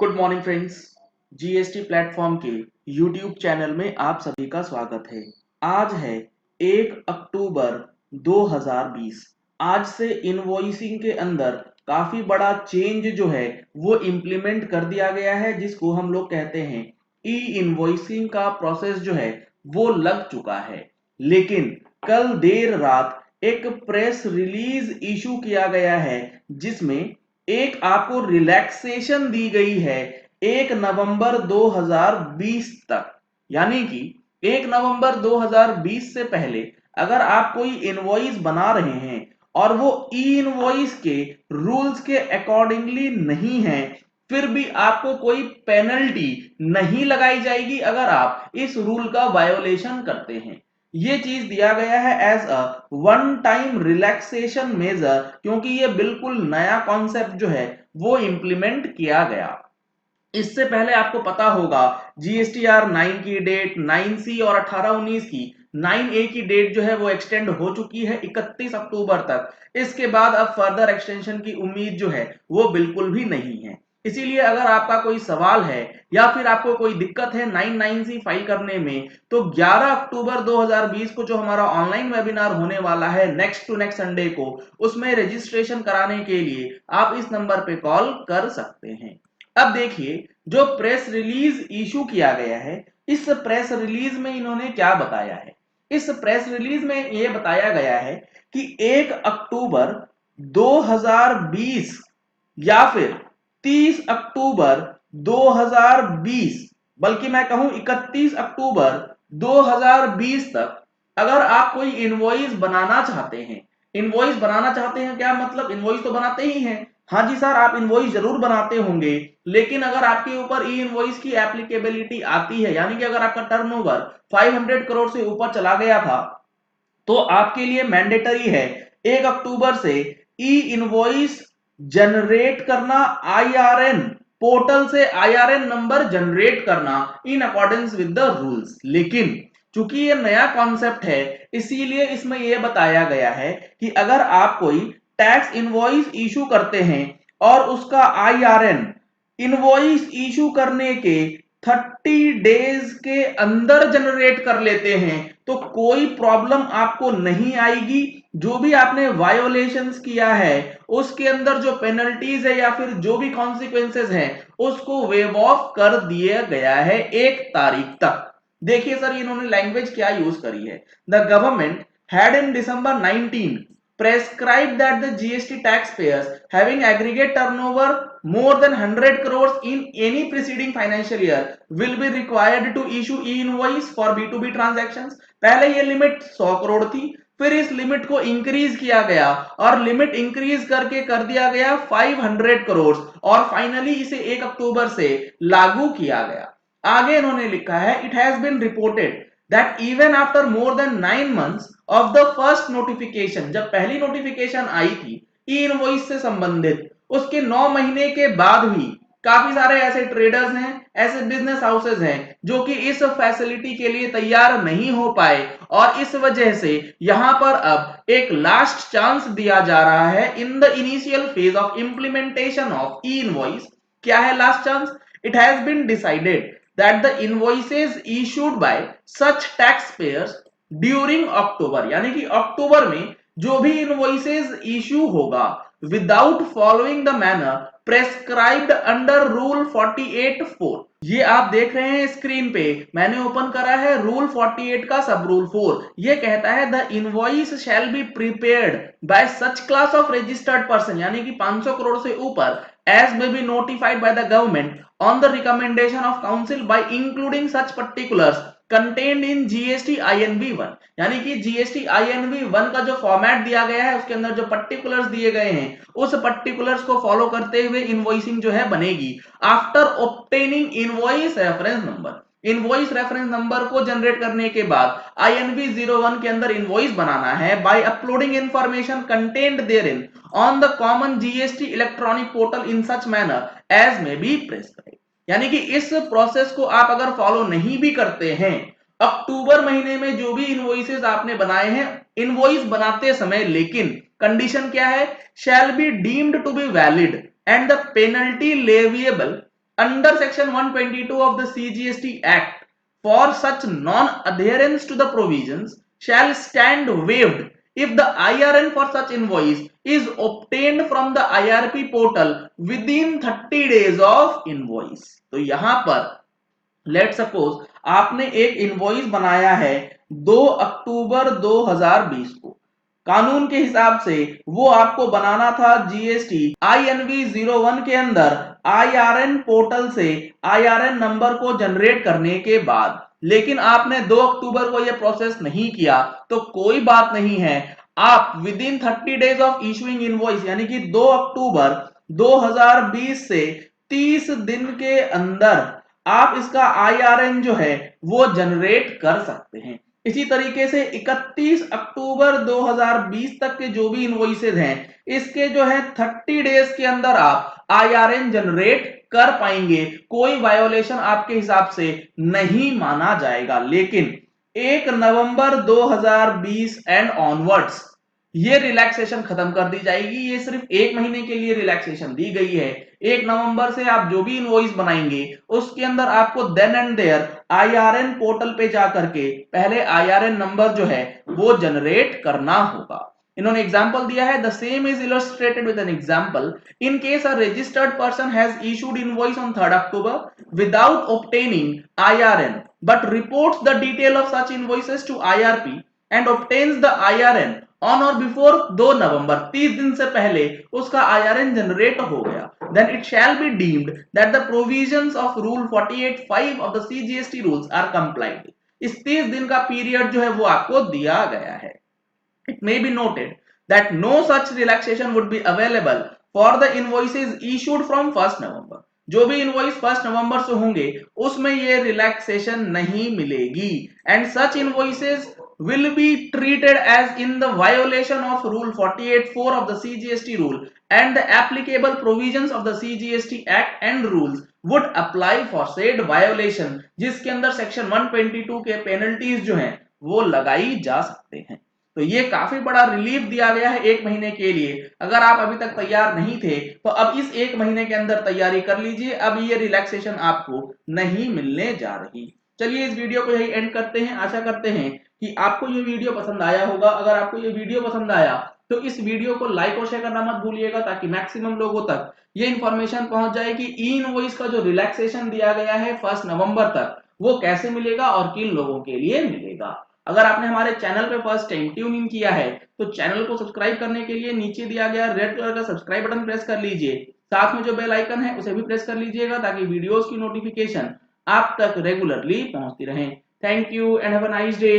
Good morning friends. GST platform के YouTube channel में आप सभी का स्वागत है। आज है 1 अक्टूबर 2020। आज से इनवॉइसिंग के अंदर काफी बड़ा चेंज जो है वो इम्प्लीमेंट कर दिया गया है, जिसको हम लोग कहते हैं ई इनवॉइसिंग का प्रोसेस जो है वो लग चुका है। लेकिन कल देर रात एक प्रेस रिलीज इशू किया गया है, जिसमें एक आपको रिलैक्सेशन दी गई है 1 नवंबर 2020 तक। यानी कि 1 नवंबर 2020 से पहले अगर आप कोई इनवॉइस बना रहे हैं और वो ई इनवॉइस के रूल्स के अकॉर्डिंगली नहीं है, फिर भी आपको कोई पेनल्टी नहीं लगाई जाएगी अगर आप इस रूल का वायोलेशन करते हैं। ये चीज दिया गया है as a one time relaxation measure, क्योंकि ये बिल्कुल नया कॉन्सेप्ट जो है वो इंप्लीमेंट किया गया। इससे पहले आपको पता होगा जीएसटीआर 9 की डेट, 9C और 18-19 की 9A की डेट जो है वो एक्सटेंड हो चुकी है 31 अक्टूबर तक। इसके बाद अब फर्दर एक्सटेंशन की उम्मीद जो है वो बिल्कुल भी नहीं है। इसीलिए अगर आपका कोई सवाल है या फिर आपको कोई दिक्कत है 9-9C फाइल करने में, तो 11 अक्टूबर 2020 को जो हमारा ऑनलाइन वेबिनार होने वाला है नेक्स्ट टू नेक्स्ट संडे को, उसमें रजिस्ट्रेशन कराने के लिए आप इस नंबर पे कॉल कर सकते हैं। अब देखिए, जो प्रेस रिलीज इशू किया गया है, इस प्रेस रिलीज में इन्होंने क्या बताया है। इस प्रेस रिलीज में यह बताया गया है कि 1 अक्टूबर 2020 या फिर 30 अक्टूबर 2020, बल्कि मैं कहूं 31 अक्टूबर 2020 तक अगर आप कोई इनवॉइस बनाना चाहते हैं। इनवॉइस बनाना चाहते हैं क्या मतलब? इनवॉइस तो बनाते ही हैं। हाँ जी सर, आप इनवॉइस जरूर बनाते होंगे, लेकिन अगर आपके ऊपर ई इनवॉइस की एप्लीकेबिलिटी आती है, यानी कि अगर आपका टर्नओवर 500 करोड़ से ऊपर चला गया था, तो आपके लिए मैंडेटरी है 1 अक्टूबर से ई इनवॉइस जनरेट करना, आईआरएन पोर्टल से आईआरएन नंबर जनरेट करना in accordance with the rules. लेकिन चूंकि ये नया कॉन्सेप्ट है, इसीलिए इसमें यह बताया गया है कि अगर आप कोई टैक्स इनवॉइस इशू करते हैं और उसका आईआरएन इनवॉइस इशू करने के 30 डेज के अंदर जनरेट कर लेते हैं, तो कोई प्रॉब्लम आपको नहीं आएगी। जो भी आपने वायोलेशंस किया है उसके अंदर जो पेनल्टीज है या फिर जो भी कॉन्सिक्वेंसेस हैं उसको वेव ऑफ कर दिया गया है 1 तारीख तक। देखिए सर, इन्होंने लैंग्वेज क्या यूज करी है। The government had in December 19 prescribed that the GST taxpayers having aggregate turnover more than 100 crores in any preceding financial year will be required to issue e-invoice for B2B transactions। पहले ये limit 100 crore थी, फिर इस limit को increase किया गया और limit increase करके कर दिया गया 500 करोड़ और फाइनली इसे 1 अक्टूबर से लागू किया गया। आगे इन्होंने लिखा है, it has been reported that even after more than 9 months of the first notification, जब पहली नोटिफिकेशन आई थी ई इनवॉइस से संबंधित, उसके 9 महीने के बाद भी काफी सारे ऐसे ट्रेडर्स हैं, ऐसे बिजनेस हाउसेस हैं जो कि इस फैसिलिटी के लिए तैयार नहीं हो पाए, और इस वजह से यहां पर अब एक लास्ट चांस दिया जा रहा है in the initial phase of implementation of e invoice. क्या है last chance? It has been decided that the invoices issued by such taxpayers during October, यानी कि अक्टूबर में जो भी इनवॉइसेस इशू होगा without following the manner prescribed under rule 48(4), ये आप देख रहे हैं स्क्रीन पे, मैंने ओपन करा है रूल 48 का सब रूल 4। ये कहता है the invoice shall be prepared by such class of registered person, यानी कि 500 करोड़ से ऊपर, as may be notified by the government on the recommendation of council by including such particulars contained in GST INV 1। यानी कि GST INV 1 का जो format दिया गया है उसके अंदर जो पर्टिकुलर्स दिए गए हैं उस पर्टिकुलर्स को फॉलो करते हुए इनवॉइसिंग जो है बनेगी। After obtaining invoice reference number, invoice reference number को जनरेट करने के बाद INV 01 के अंदर इनवॉइस बनाना है by uploading information contained therein on the common GST electronic portal in such manner as may be prescribed. यानी कि इस प्रोसेस को आप अगर फॉलो नहीं भी करते हैं, अक्टूबर महीने में जो भी इनवॉइसेस आपने बनाए हैं, इनवॉइस बनाते समय लेकिन कंडीशन क्या है, shall be deemed to be valid and the penalty leviable under section 122 of the CGST Act for such non-adherence to the provisions shall stand waived if the IRN for such invoice is obtained from the IRP portal within 30 days of invoice। तो यहां पर let suppose आपने एक invoice बनाया है 2 अक्टूबर 2020 को, कानून के हिसाब से वो आपको बनाना था जीएसटी INV 01 के अंदर IRN पोर्टल से IRN नंबर को जनरेट करने के बाद, लेकिन आपने 2 अक्टूबर को यह प्रोसेस नहीं किया तो कोई बात नहीं है, आप with in 30 days of issuing invoice यानी कि 2 अक्टूबर 2020 से 30 दिन के अंदर आप इसका IRN जो है वो जनरेट कर सकते हैं। इसी तरीके से 31 अक्टूबर 2020 तक के जो भी इनवॉइसेज हैं इसके जो है 30 डेज के अंदर आप IRN जनरेट कर पाएंगे, कोई वायोलेशन आपके हिसाब से नहीं माना जाएगा। लेकिन 1 नवंबर 2020 एंड ऑनवर्ड्स ये रिलैक्सेशन खत्म कर दी जाएगी। ये सिर्फ 1 महीने के लिए रिलैक्सेशन दी गई है। 1 नवंबर से आप जो भी इनवॉइस बनाएंगे उसके अंदर आपको then and there IRN portal पे जाकर के पहले IRN नंबर जो है वो जनरेट करना होगा। इन्होंने एग्जांपल दिया है, the same is illustrated with an example in case a registered person has issued invoice on 3 October without obtaining IRN but reports the detail of such invoices to IRP and obtains the IRN on और before 2 नवंबर, 30 दिन से पहले उसका IRN generate हो गया, then it shall be deemed that the provisions of rule 48(5) of the CGST rules are complied। इस 30 दिन का पीरियड जो है वो आपको दिया गया है। It may be noted that no such relaxation would be available for the invoices issued from 1st November। जो भी इनवॉइस 1 नवंबर से होंगे उसमें ये रिलैक्सेशन नहीं मिलेगी, and such invoices will be treated as in the violation of rule 48(4) of the CGST rule and the applicable provisions of the CGST Act and rules would apply for said violation, जिसके अंदर section 122 के penalties जो हैं वो लगाई जा सकते हैं। तो ये काफी बड़ा रिलीफ दिया गया है 1 महीने के लिए। अगर आप अभी तक तैयार नहीं थे तो अब इस 1 महीने के अंदर तैयारी कर लीजिए, अब ये रिलैक्सेशन आपको नहीं मिलने जा रही। चलिए इस वीडियो को यही एंड करते हैं। आशा करते हैं कि आपको ये वीडियो पसंद आया होगा। अगर आपको ये वीडियो पसंद आया तो इस वीडियो को लाइक और शेयर करना मत भूलिएगा ताकि मैक्सिमम लोगों तक ये इंफॉर्मेशन पहुंच जाए कि ई इनवॉइस का जो रिलैक्सेशन दिया गया है 1 नवंबर तक वो कैसे मिलेगा और किन लोगों के लिए मिलेगा। अगर आपने हमारे चैनल पे फर्स्ट टाइम ट्यून इन किया है तो चैनल को सब्सक्राइब करने के लिए नीचे दिया गया रेड कलर का सब्सक्राइब बटन प्रेस कर लीजिए, साथ में जो बेल आइकन है उसे भी प्रेस कर लीजिएगा ताकि वीडियोस की नोटिफिकेशन आप तक रेगुलरली पहुंचती रहे। Thank you and have a nice day.